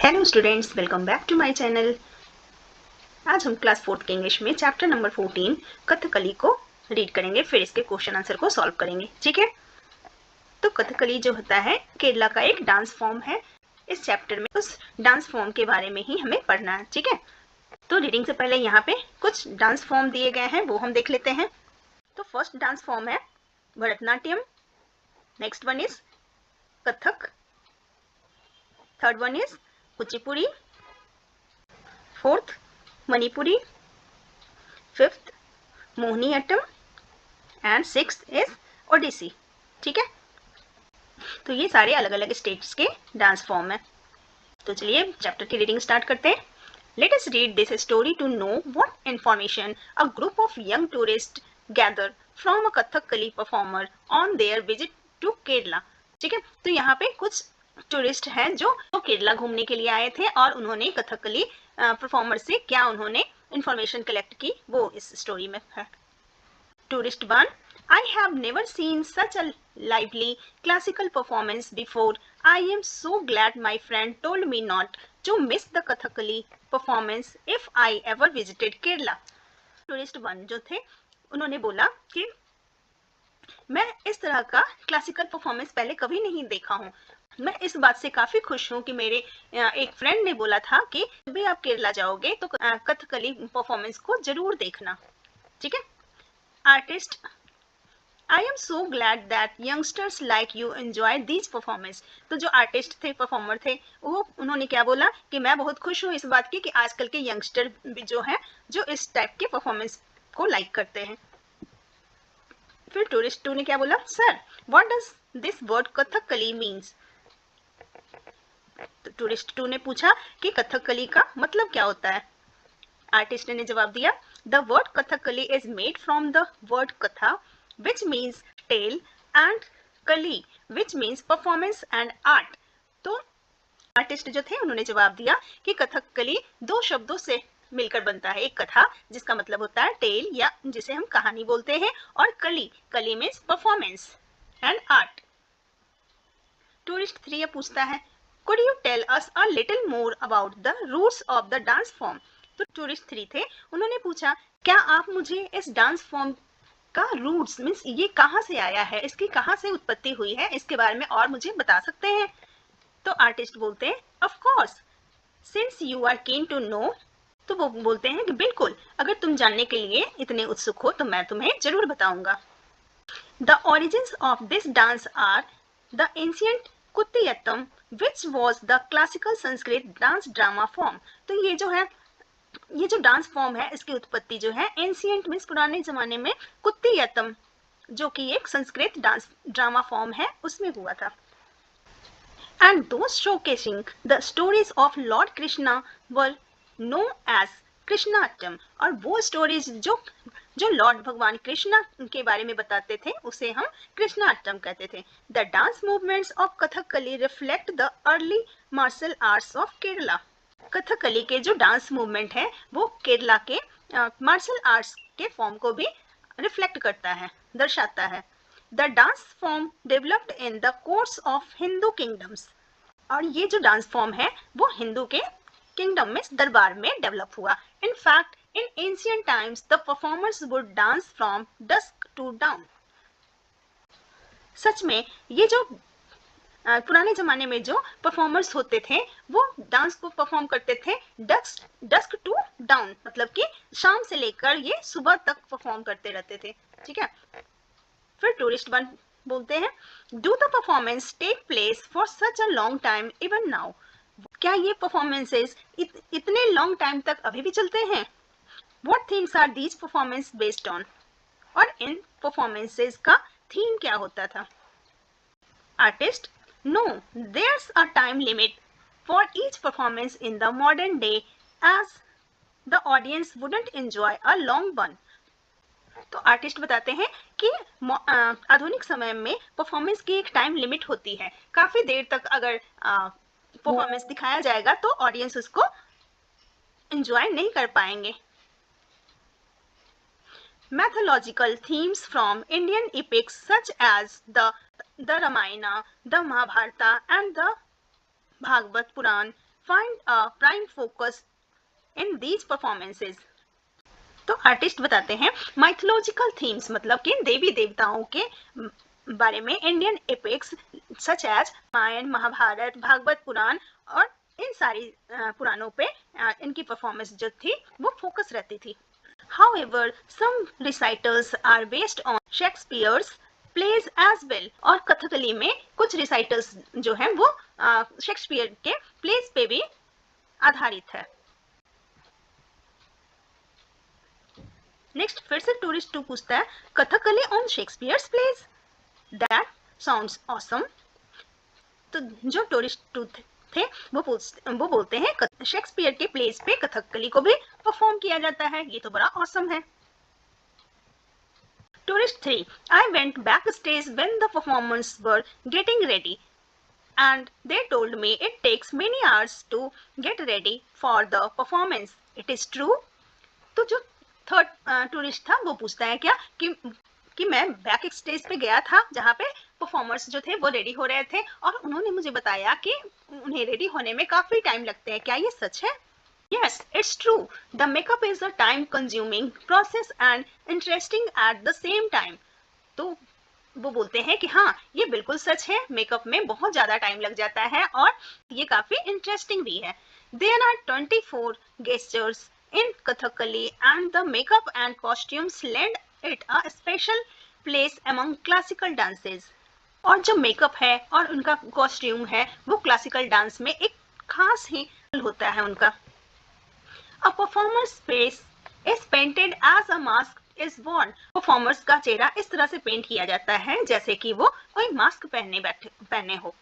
Hello students, welcome back to my channel. आज हम class 4 के इंग्लिश में चैप्टर नंबर 14 कथकली को रीड करेंगे, फिर इसके क्वेश्चन आंसर को सॉल्व करेंगे। ठीक है, तो कथकली जो होता है केरला का एक डांस फॉर्म है। इस चैप्टर में उस डांस फॉर्म के बारे में ही हमें पढ़ना है। ठीक है, तो रीडिंग से पहले यहाँ पे कुछ डांस फॉर्म दिए गए हैं, वो हम देख लेते हैं। तो फर्स्ट डांस फॉर्म है Bharatanatyam, next one is Kathak, third one is Kuchipudi, fourth Manipuri, fifth Mohiniyattam and sixth is Odissi. ठीक है, तो ये सारे अलग अलग स्टेट्स के डांस फॉर्म है। तो चलिए चैप्टर की रीडिंग स्टार्ट करते हैं। Let us read this story to know what information a group of young tourist gather from a Kathakali performer on their visit to Kerala. ठीक है, तो यहाँ पे कुछ टूरिस्ट हैं जो केरला घूमने के लिए आए थे और उन्होंने कथकली परफॉर्मर से क्या उन्होंने इंफॉर्मेशन कलेक्ट की, वो इस स्टोरी में है। Tourist 1, I have never seen such a lively classical performance before. I am so glad my friend told me not to miss the Kathakali performance if I ever visited Kerala. Tourist 1 जो थे उन्होंने बोला कि मैं इस तरह का classical performance पहले कभी नहीं देखा हूँ। मैं इस बात से काफी खुश हूँ कि मेरे एक फ्रेंड ने बोला था कि जब भी आप केरला जाओगे तो कथकली परफॉर्मेंस को जरूर देखना। ठीक है, artist, I am so glad that youngsters like you enjoy these performance. तो जो आर्टिस्ट थे, परफॉर्मर थे, वो उन्होंने क्या बोला कि मैं बहुत खुश हूँ इस बात की कि आजकल के यंगस्टर जो हैं जो इस टाइप के परफॉर्मेंस को लाइक करते हैं। फिर टूरिस्ट 2 ने क्या बोला, sir what does this word Kathakali means. तो टूरिस्ट 2 ने पूछा कि कथकली का मतलब क्या होता है। आर्टिस्ट ने जवाब दिया, the word Kathakali is made from the word कथा which means tale and kali which means performance and art। तो आर्टिस्ट जो थे उन्होंने जवाब दिया कि कथकली दो शब्दों से मिलकर बनता है, एक कथा जिसका मतलब होता है टेल या जिसे हम कहानी बोलते हैं, और कली, कली means performance and art. Tourist 3 ये पूछता है, could you tell us a little more about the roots of the dance form। तो टूरिस्ट 3 थे, उन्होंने पूछा क्या आप मुझे इस डांस फॉर्म का रूट्स मीन्स ये कहाँ से आया है, इसकी कहाँ से उत्पत्ति हुई है, इसके बारे में और मुझे बता सकते हैं। तो आर्टिस्ट बोलते हैं, of course since you are keen to know. तो वो बोलते हैं कि बिल्कुल, अगर तुम जानने के लिए इतने उत्सुक हो तो मैं तुम्हें जरूर बताऊंगा। The origins of this dance are the ancient Koodiyattam which was the classical Sanskrit dance drama form. तो ये जो है, ये जो डांस फॉर्म है इसकी उत्पत्ति जो है एंशिएंट मीन्स पुराने जमाने में, कुतियट्टम जो कि एक संस्कृत डांस ड्रामा फॉर्म है उसमें हुआ था। And those showcasing the stories of lord Krishna were known as Krishnattam. और वो स्टोरीज जो लॉर्ड भगवान कृष्णा के बारे में बताते थे उसे हम कृष्णाट्टम कहते थे। The dance movements of Kathakali reflect the early martial arts of Kerala. Kathakali के जो डांस मूवमेंट है वो केरला के मार्शल आर्ट्स के फॉर्म को भी रिफ्लेक्ट करता है, दर्शाता है। The dance form developed in the course of Hindu kingdoms. और ये जो डांस फॉर्म है वो हिंदू के किंगडम में, दरबार में डेवलप हुआ। In fact in ancient times the performers would dance from dusk to dawn. सच में ये जो पुराने जमाने में जो परफॉर्मर्स होते थे वो डांस को परफॉर्म करते थे डस्क टू डाउन, मतलब कि शाम से लेकर ये सुबह तक परफॉर्म करते रहते थे। ठीक है, फिर टूरिस्ट 1 बोलते हैं, do the performance take place for such a long time even now. क्या ये परफॉर्मेंसेस इतने लॉन्ग टाइम तक अभी भी चलते हैं। What themes are these performance based on. और इन परफॉर्मेंसेस का थीम क्या होता था। Artist, no, there's a time limit for each performance in the modern day as the audience wouldn't enjoy a long one। तो आर्टिस्ट बताते हैं कि आधुनिक समय में परफॉर्मेंस की एक टाइम लिमिट होती है, काफी देर तक अगर परफॉर्मेंस दिखाया जाएगा तो ऑडियंस उसको एंजॉय नहीं कर पाएंगे। Mythological themes from Indian epics such as the Ramayana, the Mahabharata and the Bhagavad Puran find a prime focus in these performances. तो आर्टिस्ट बताते हैं माइथोलॉजिकल थीम्स मतलब कि देवी देवताओं के बारे में Indian epics such as Ramayana, Mahabharata, Bhagavata Purana और इन सारी पुराणों पे इनकी परफॉर्मेंस जो थी वो फोकस रहती थी. However, some recitals are based on Shakespeare's plays as well. और कथकली में कुछ रिसाइटल्स जो हैं वो शेक्सपियर के प्लेस पे भी आधारित है. नेक्स्ट फिर से टूरिस्ट 2 पूछता है Kathakali on Shakespeare's place. That sounds awesome. तो जो टूरिस्ट 2 थे वो बोलते हैं शेक्सपियर के प्लेस पे कथकली को भी परफॉर्म किया जाता है. ये तो बड़ा ऑसम है. Tourist 3 I went back stage when the performers were getting ready and they told me it takes many hours to get ready for the performance. It is true? तो जो थर्ड टूरिस्ट था वो पूछता है क्या कि मैं बैक स्टेज पे गया था जहाँ पे परफॉर्मर्स जो थे वो रेडी हो रहे थे और उन्होंने मुझे बताया कि उन्हें रेडी होने में काफी टाइम लगते हैं. क्या ये सच है? Yes, it's true. The makeup is a time-consuming process and interesting at the same time. तो वो बोलते हैं कि हाँ ये बिल्कुल सच है, मेकअप में बहुत ज्यादा टाइम लग जाता है और ये काफी इंटरेस्टिंग भी है. There are 24 gestures in Kathakali and the makeup and costumes lend it a special place among classical dances. और जो मेकअप है और उनका कॉस्ट्यूम है वो क्लासिकल डांस में एक खास ही होता है उनका. A performer's face is painted as a mask is worn. Performers का चेहरा इस तरह से पेंट किया जाता है जैसे कि वो कोई मास्क पहने हो.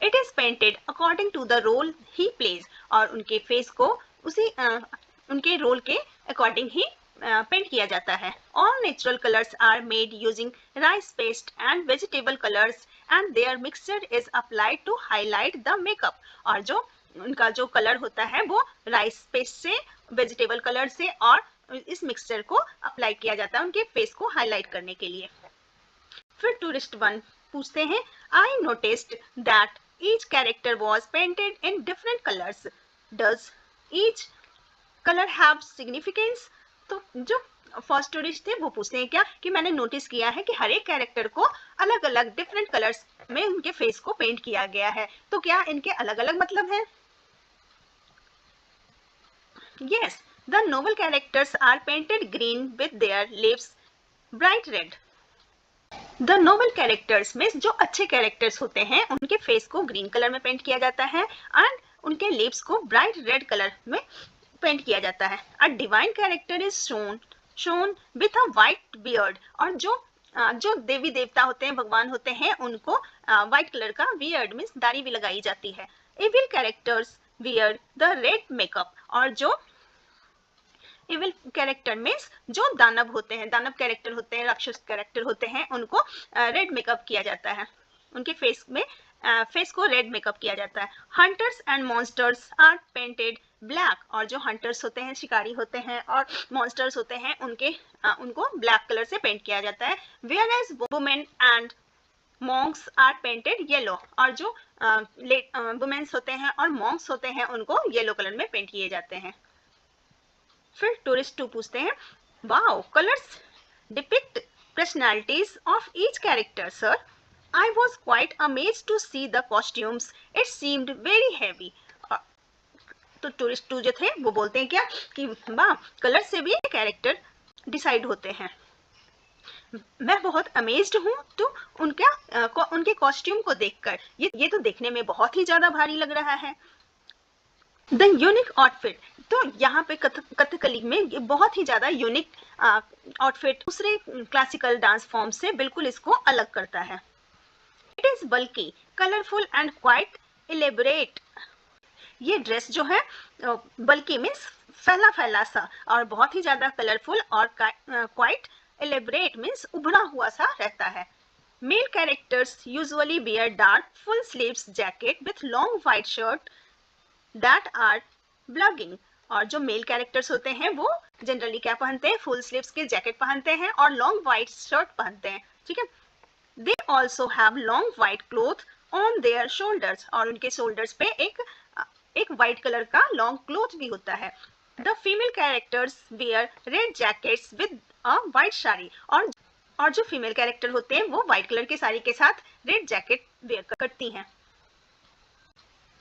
It is painted according to the role he plays. और उनके फेस को उनके रोल के अकॉर्डिंग ही पेंट किया जाता है. All natural colors are made using rice paste and vegetable colors and their mixture is applied to highlight the makeup. और जो उनका जो कलर होता है वो राइस पेस्ट से, वेजिटेबल कलर से और इस मिक्सचर को अप्लाई किया जाता है उनके फेस को हाईलाइट करने के लिए. फिर टूरिस्ट 1 पूछते हैं I noticed that each character was painted in different colours. Does each colour have significance. तो जो फर्स्ट टूरिस्ट थे वो पूछते हैं क्या कि मैंने नोटिस किया है कि हर एक कैरेक्टर को अलग अलग डिफरेंट कलर्स में उनके फेस को पेंट किया गया है. तो क्या इनके अलग अलग मतलब है? Yes, the novel characters are painted green with their lips bright red. The novel characters में जो अच्छे कैरेक्टर्स होते हैं उनके फेस को ग्रीन कलर में पेंट किया जाता है एंड उनके लिप्स को ब्राइट रेड कलर में पेंट किया जाता है. A divine character is shown with a white beard. और जो देवी देवता होते हैं, भगवान होते हैं, उनको व्हाइट कलर का बियर्ड मीन्स दाढ़ी भी लगाई जाती है. Evil characters wear the red makeup. और जो इविल कैरेक्टर मीन्स जो दानव होते हैं, दानव कैरेक्टर होते हैं, राक्षस कैरेक्टर होते हैं, उनको रेड मेकअप किया जाता है. उनके फेस को रेड मेकअप किया जाता है. Hunters and monsters are painted black. और जो हंटर्स होते हैं, शिकारी होते हैं और मॉन्स्टर्स होते हैं उनको ब्लैक कलर से पेंट किया जाता है. Whereas women and monks are painted yellow. और जो वुमेन्स होते हैं और मॉन्क्स होते हैं उनको येलो कलर में पेंट किए जाते हैं. फिर टूरिस्ट 2 पूछते हैं wow colours depict personalities of each character sir. I was quite amazed to see the costumes. It seemed very heavy. तो टूरिस्ट 2 जो थे वो बोलते हैं क्या कि वाह कलर से भी कैरेक्टर डिसाइड होते हैं. मैं बहुत अमेज्ड हूँ तो उनके कॉस्ट्यूम को देखकर ये तो देखने में बहुत ही ज्यादा भारी लग रहा है. The unique outfit. तो यहाँ पे कथकली में ये बहुत ही ज्यादा यूनिक आउटफिट दूसरे क्लासिकल डांस फॉर्म से बिल्कुल इसको अलग करता है. इट इज बल्कि, कलरफुल एंड क्वाइट इलेबोरेट. ये ड्रेस जो है बल्कि मीन्स फैला सा और बहुत ही ज्यादा कलरफुल और क्वाइट इलेबोरेट मीन्स उभरा हुआ सा रहता है. Male characters usually wear dark full sleeves jacket with long white shirt that are bulging. और जो मेल कैरेक्टर्स होते हैं वो जनरली क्या पहनते हैं, फुल स्लीव्स के जैकेट पहनते हैं और लॉन्ग व्हाइट शर्ट पहनते हैं. ठीक है. They also have long white cloth on their shoulders. और उनके शोल्डर्स पे एक व्हाइट कलर का लॉन्ग क्लोथ भी होता है। The female characters where red jackets with a white sari, और जो फीमेल कैरेक्टर होते हैं वो व्हाइट कलर की साड़ी के साथ रेड जैकेट वेयर करती हैं।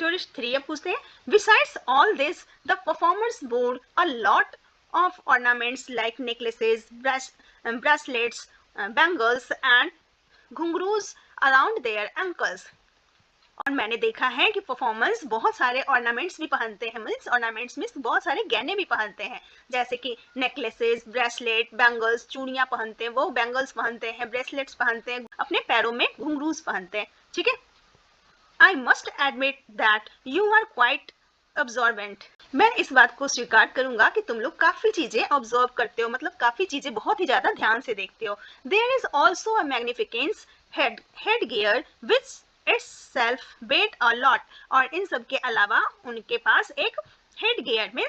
टूरिस्ट 3 अब पूछते हैं, besides all this the performers wore a lot of ornaments like necklaces, bracelets, bangles and ghungroos around their ankles. और मैंने देखा है कि परफॉर्मर्स बहुत सारे ऑर्नामेंट्स भी पहनते हैं, मीन्स ऑर्नामेंट्स मीन्स बहुत सारे गहने भी पहनते हैं, जैसे कि नेकलेसेस, ब्रेसलेट, बैंगल्स, चूड़ियां पहनते हैं, वो बैंगल्स पहनते हैं, ब्रेसलेट्स पहनते हैं, अपने पैरों में घुंघरूज पहनते हैं। ठीक है, I must admit that you are quite observant. मैं इस बात को स्वीकार करूंगा कि तुम लोग काफी चीजें ऑब्जर्व करते हो, मतलब काफी चीजें बहुत ही ज्यादा ध्यान से देखते हो। There is also a magnificence headgear which itself weighed a lot, और इन सब के अलावा उनके पास एक हेड गियर में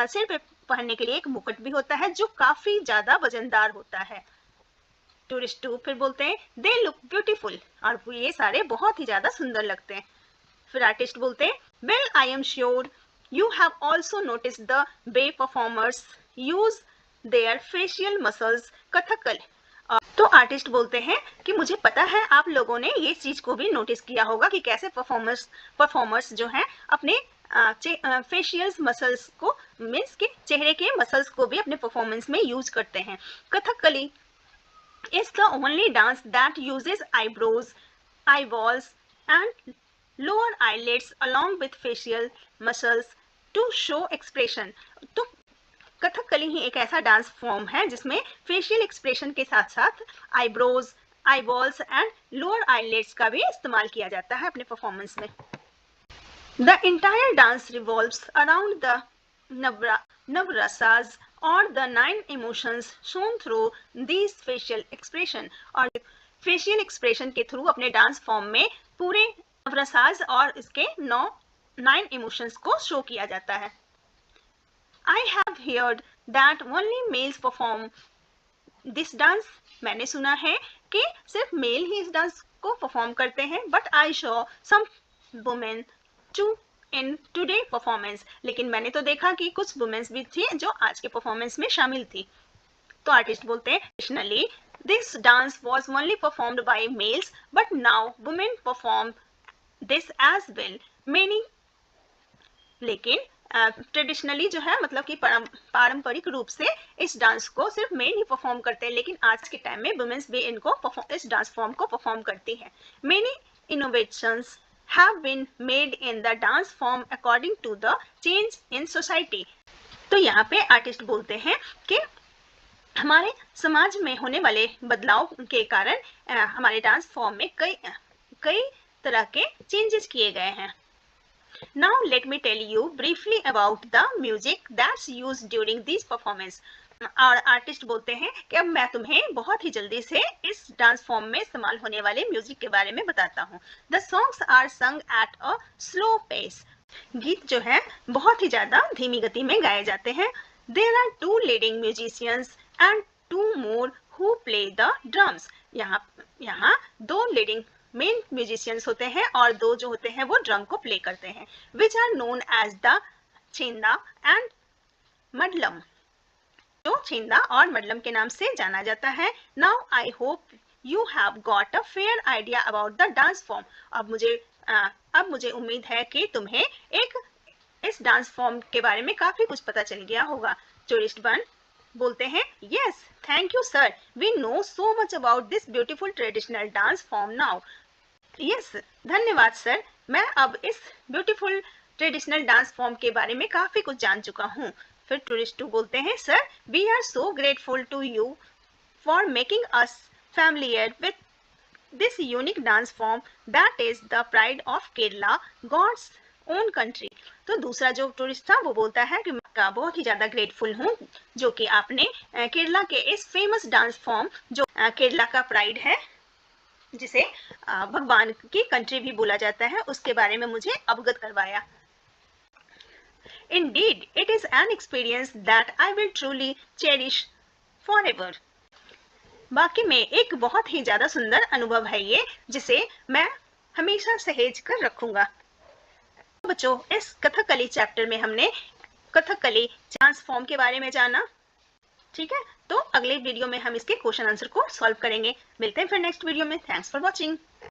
सिर पे पहनने के लिए एक मुकुट भी होता है जो काफी ज्यादा वजनदार होता है। टूरिस्ट 2 फिर बोलते हैं, दे लुक ब्यूटीफुल, और ये सारे बहुत ही ज्यादा सुंदर लगते हैं। फिर आर्टिस्ट बोलते हैं, well I am sure you have also notice the way performers use their facial muscles Kathakali. तो आर्टिस्ट बोलते हैं कि मुझे पता है आप लोगों ने ये चीज को भी नोटिस किया होगा कि कैसे परफॉर्मर्स जो हैं अपने फेशियल मसल्स को, मीन्स के चेहरे के मसल्स को भी अपने परफॉर्मेंस में यूज करते हैं। Kathakali is the only dance that uses eyebrows, eyeballs and lower eyelids along with facial muscles to show expression। तो कथकली ही एक ऐसा डांस फॉर्म है जिसमें फेशियल एक्सप्रेशन के साथ साथ eyebrows, eyeballs and lower eyelids का भी इस्तेमाल किया जाता है अपने परफॉर्मेंस में। The entire dance revolves around the navarasas और the 9 emotions shown through this facial expression. और फेशियल एक्सप्रेशन के थ्रू अपने डांस फॉर्म में पूरे नवरसास और इसके 9 इमोशंस को शो किया जाता है। I have heard that only males perform this dance। मैंने सुना है कि सिर्फ मेल ही इस डांस को परफॉर्म करते हैं, but I show some women too in today performance. लेकिन मैंने तो देखा कि कुछ वुमेन्स भी थी जो आज के परफॉर्मेंस में शामिल थी। तो आर्टिस्ट बोलते हैं, traditionally this dance was only performed by males but now women perform this as well many. लेकिन ट्रेडिशनली जो है मतलब कि पारंपरिक रूप से इस डांस को सिर्फ मेन ही परफॉर्म करते हैं, लेकिन आज के टाइम में वुमेन्स भी इनको इस डांस फॉर्म को परफॉर्म करती हैं। Many innovations have been made in the dance form according to the change in society. तो यहाँ पे आर्टिस्ट बोलते हैं कि हमारे समाज में होने वाले बदलाव के कारण हमारे डांस फॉर्म में कई तरह के चेंजेस किए गए हैं। Now let me tell you briefly about the music that's used during these performance। और आर्टिस्ट बोलते हैं कि अब मैं तुम्हें बहुत ही जल्दी से इस डांस फॉर्म में इस्तेमाल होने वाले म्यूजिक के बारे में बताता हूँ। The songs are sung at a slow pace। गीत जो है बहुत ही ज्यादा धीमी गति में गाए जाते हैं। There are 2 leading musicians and 2 more who play the drums। यहाँ 2 leading मेन म्यूजिशियंस होते हैं और 2 जो होते हैं वो ड्रम को प्ले करते हैं, which are known as the Chenda and Maddalam, जो छिंदा और मडलम के नाम से जाना जाता है। Now I hope you have got a fair idea about the dance form. अब मुझे उम्मीद है कि तुम्हें इस डांस फॉर्म के बारे में काफी कुछ पता चल गया होगा। टूरिस्ट 1 बोलते हैं, yes thank you sir, we know so much about this beautiful traditional dance form now. Yes धन्यवाद सर, मैं अब इस ब्यूटीफुल ट्रेडिशनल डांस फॉर्म के बारे में काफी कुछ जान चुका हूँ। फिर टूरिस्ट 2 बोलते हैं, sir we are so grateful to you for making us familiar with this unique dance form that is the pride of Kerala, God's own country. तो दूसरा जो टूरिस्ट था वो बोलता है कि मैं बहुत ही ज्यादा ग्रेटफुल हूँ जो कि आपने केरला के इस फेमस डांस फॉर्म जो केरला का प्राइड है, जिसे भगवान की कंट्री भी बोला जाता है, उसके बारे में मुझे अवगत करवाया। Indeed, it is an experience that I will truly cherish forever। वाकई में एक बहुत ही ज्यादा सुंदर अनुभव है ये, जिसे मैं हमेशा सहेज कर रखूंगा। बच्चों, इस कथकली चैप्टर में हमने कथकली डांस फॉर्म के बारे में जाना। ठीक है, तो अगले वीडियो में हम इसके क्वेश्चन आंसर को सॉल्व करेंगे। मिलते हैं फिर नेक्स्ट वीडियो में। Thanks for watching.